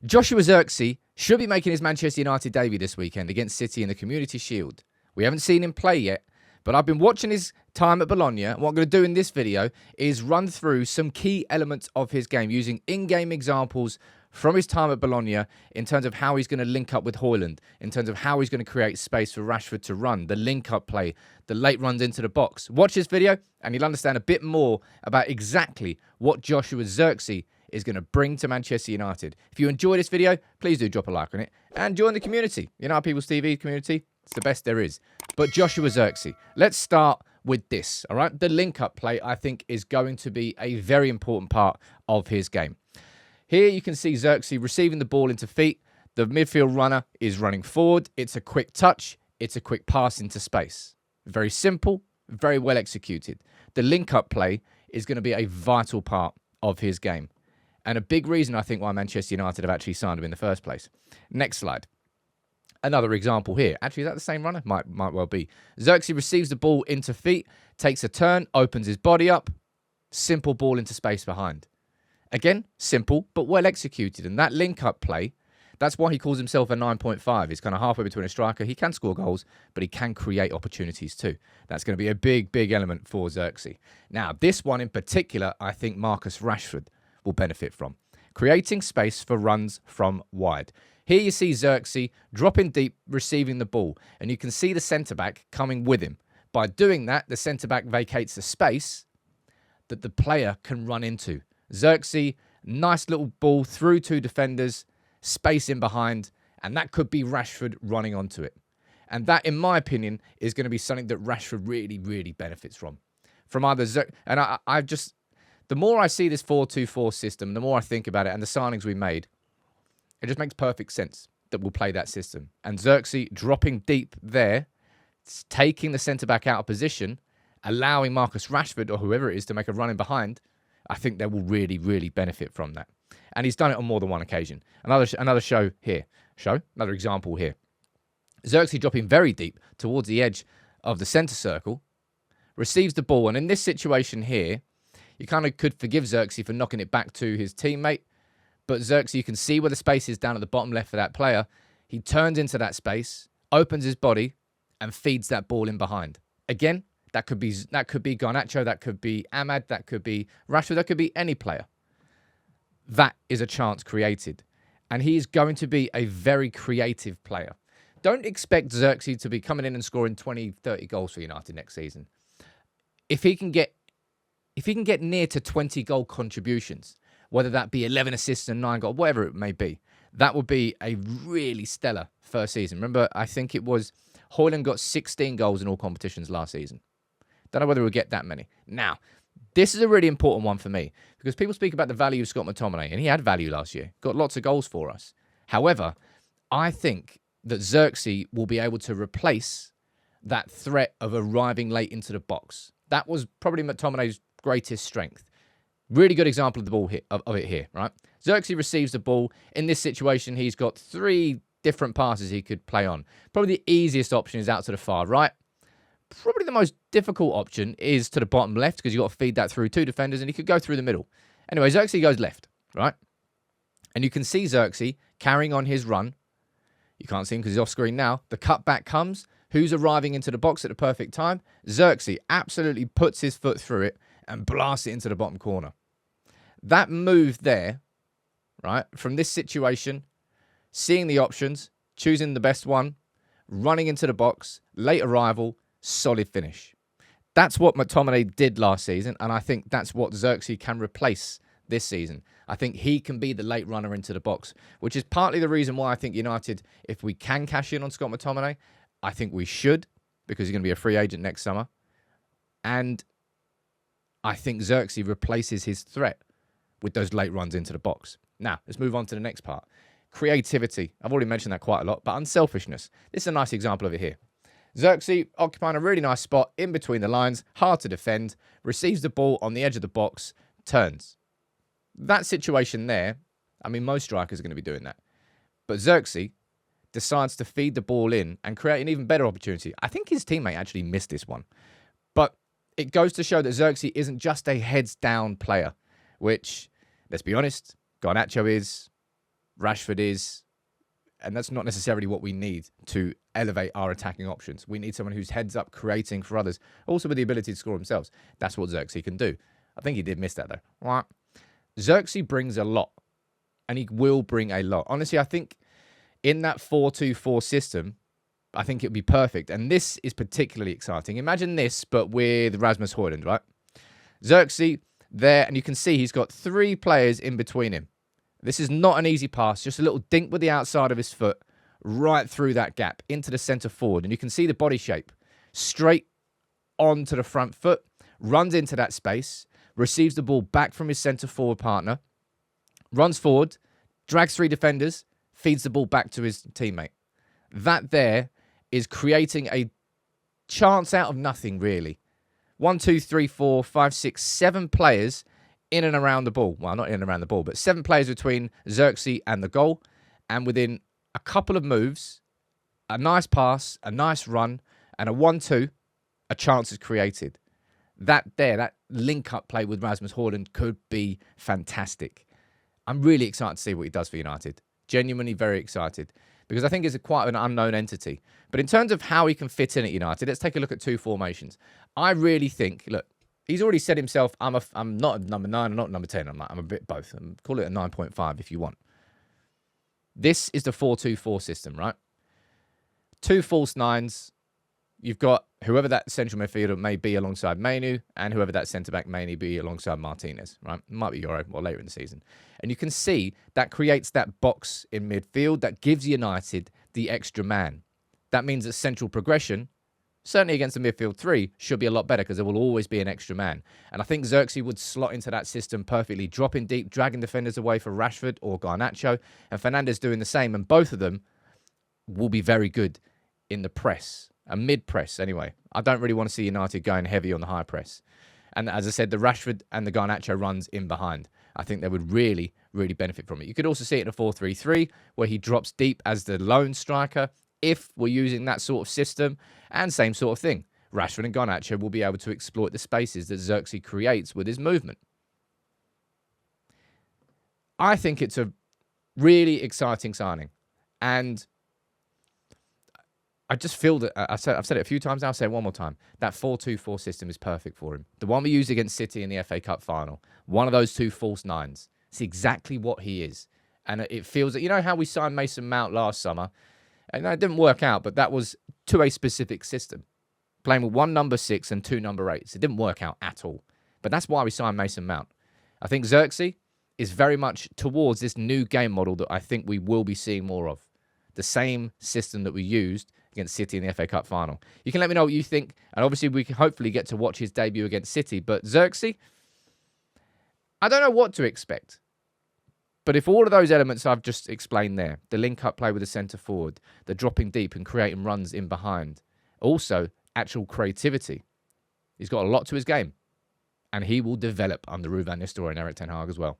Joshua Zirkzee should be making his Manchester United debut this weekend against City in the Community Shield. We haven't seen him play yet, but I've been watching his time at Bologna. And what I'm going to do in this video is run through some key elements of his game using in-game examples from his time at Bologna in terms of how he's going to link up with Højlund, in terms of how he's going to create space for Rashford to run, the link-up play, the late runs into the box. Watch this video and you'll understand a bit more about exactly what Joshua Zirkzee is going to bring to Manchester United. If you enjoy this video, please do drop a like on it and join the community. You know, our People's TV community, it's the best there is. But Joshua Zirkzee, let's start with this, all right? The link-up play, I think, is going to be a very important part of his game. Here you can see Zirkzee receiving the ball into feet. The midfield runner is running forward. It's a quick touch. It's a quick pass into space. Very simple, very well executed. The link-up play is going to be a vital part of his game. And a big reason, I think, why Manchester United have actually signed him in the first place. Next slide. Another example here. Actually, is that the same runner? Might well be. Zirkzee receives the ball into feet, takes a turn, opens his body up. Simple ball into space behind. Again, simple, but well executed. And that link-up play, that's why he calls himself a 9.5. He's kind of halfway between a striker. He can score goals, but he can create opportunities too. That's going to be a big element for Zirkzee. Now, this one in particular, I think Marcus Rashford will benefit from. Creating space for runs from wide. Here you see Zirkzee dropping deep, receiving the ball, and you can see the centre-back coming with him. By doing that, the centre-back vacates the space that the player can run into. Zirkzee, nice little ball through two defenders, space in behind, and that could be Rashford running onto it. And that, in my opinion, is going to be something that Rashford really benefits from. From either and I've just... The more I see this 4-2-4 system, the more I think about it and the signings we made, it just makes perfect sense that we'll play that system. And Zirkzee dropping deep there, taking the centre-back out of position, allowing Marcus Rashford or whoever it is to make a run in behind, I think they will really benefit from that. And he's done it on more than one occasion. Another example here. Zirkzee dropping very deep towards the edge of the centre circle, receives the ball, and in this situation here, you kind of could forgive Zirkzee for knocking it back to his teammate. But Zirkzee, you can see where the space is down at the bottom left for that player. He turns into that space, opens his body, and feeds that ball in behind. Again, that could be Garnacho, that could be Ahmad, that could be Rashford, that could be any player. That is a chance created. And he is going to be a very creative player. Don't expect Zirkzee to be coming in and scoring 20, 30 goals for United next season. If he can get near to 20 goal contributions, whether that be 11 assists and 9 goals, whatever it may be, that would be a really stellar first season. Remember, I think it was Højlund got 16 goals in all competitions last season. Don't know whether we'll get that many. Now, this is a really important one for me because people speak about the value of Scott McTominay, and he had value last year, got lots of goals for us. However, I think that Zirkzee will be able to replace that threat of arriving late into the box. That was probably McTominay's greatest strength. Really good example of the ball of it here, right? Zirkzee receives the ball. In this situation, he's got 3 different passes he could play on. Probably the easiest option is out to the far right. Probably the most difficult option is to the bottom left because you've got to feed that through 2 defenders and he could go through the middle. Anyway, Zirkzee goes left, right? And you can see Zirkzee carrying on his run. You can't see him because he's off screen now. The cutback comes. Who's arriving into the box at the perfect time? Zirkzee absolutely puts his foot through it and blasts it into the bottom corner. That move there, right, from this situation, seeing the options, choosing the best one, running into the box, late arrival, solid finish. That's what McTominay did last season, and I think that's what Zirkzee can replace this season. I think he can be the late runner into the box, which is partly the reason why I think United, if we can cash in on Scott McTominay, I think we should, because he's going to be a free agent next summer. And I think Zirkzee replaces his threat with those late runs into the box. Now, let's move on to the next part. Creativity. I've already mentioned that quite a lot, but unselfishness. This is a nice example of it here. Zirkzee occupying a really nice spot in between the lines, hard to defend, receives the ball on the edge of the box, turns. That situation there, I mean, most strikers are going to be doing that. But Zirkzee decides to feed the ball in and create an even better opportunity. I think his teammate actually missed this one. But it goes to show that Zirkzee isn't just a heads-down player, which, let's be honest, Garnacho is, Rashford is, and that's not necessarily what we need to elevate our attacking options. We need someone who's heads up, creating for others, also with the ability to score themselves. That's what Zirkzee can do. I think he did miss that, though. Right. Zirkzee brings a lot, and he will bring a lot. Honestly, I think in that 4-2-4 system, I think it would be perfect. And this is particularly exciting. Imagine this, but with Rasmus Højlund, right? Zirkzee there, and you can see he's got 3 players in between him. This is not an easy pass, just a little dink with the outside of his foot right through that gap into the centre forward. And you can see the body shape straight onto the front foot, runs into that space, receives the ball back from his centre forward partner, runs forward, drags 3 defenders, feeds the ball back to his teammate. That there is creating a chance out of nothing, really. 1, 2, 3, 4, 5, 6, 7 players in and around the ball. Well, not in and around the ball, but 7 players between Zirkzee and the goal. And within a couple of moves, a nice pass, a nice run, and a 1-2, a chance is created. That link-up play with Rasmus Højlund could be fantastic. I'm really excited to see what he does for United. Genuinely very excited. Because I think he's quite an unknown entity. But in terms of how he can fit in at United, let's take a look at 2 formations. I really think, look, he's already said himself, I'm not a number 9, I'm not number 10. I'm a bit both. Call it a 9.5 if you want. This is the 4-2-4 system, right? 2 false 9s. You've got whoever that central midfielder may be alongside Mainu, and whoever that centre-back may be alongside Martinez, right? Might be Euro or later in the season. And you can see that creates that box in midfield that gives United the extra man. That means that central progression, certainly against the midfield 3, should be a lot better because there will always be an extra man. And I think Zirkzee would slot into that system perfectly, dropping deep, dragging defenders away for Rashford or Garnacho, and Fernandes doing the same. And both of them will be very good in the press. A mid-press, anyway. I don't really want to see United going heavy on the high press. And as I said, the Rashford and the Garnacho runs in behind. I think they would really, really benefit from it. You could also see it in a 4-3-3, where he drops deep as the lone striker, if we're using that sort of system. And same sort of thing. Rashford and Garnacho will be able to exploit the spaces that Zirkzee creates with his movement. I think it's a really exciting signing. And I just feel that, I've said it a few times now, I'll say it one more time. That 4-2-4 system is perfect for him. The one we used against City in the FA Cup final. One of those 2 false 9s. It's exactly what he is. And it feels that, you know how we signed Mason Mount last summer? And that didn't work out, but that was to a specific system. Playing with 1 number 6 and 2 number 8s. It didn't work out at all. But that's why we signed Mason Mount. I think Zirkzee is very much towards this new game model that I think we will be seeing more of. The same system that we used against City in the FA Cup final. You can let me know what you think, and obviously we can hopefully get to watch his debut against City. But Zirkzee, I don't know what to expect. But if all of those elements I've just explained there, the link-up play with the centre forward, the dropping deep and creating runs in behind, also actual creativity, he's got a lot to his game. And he will develop under Ruud van Nistelrooy and Erik ten Hag as well.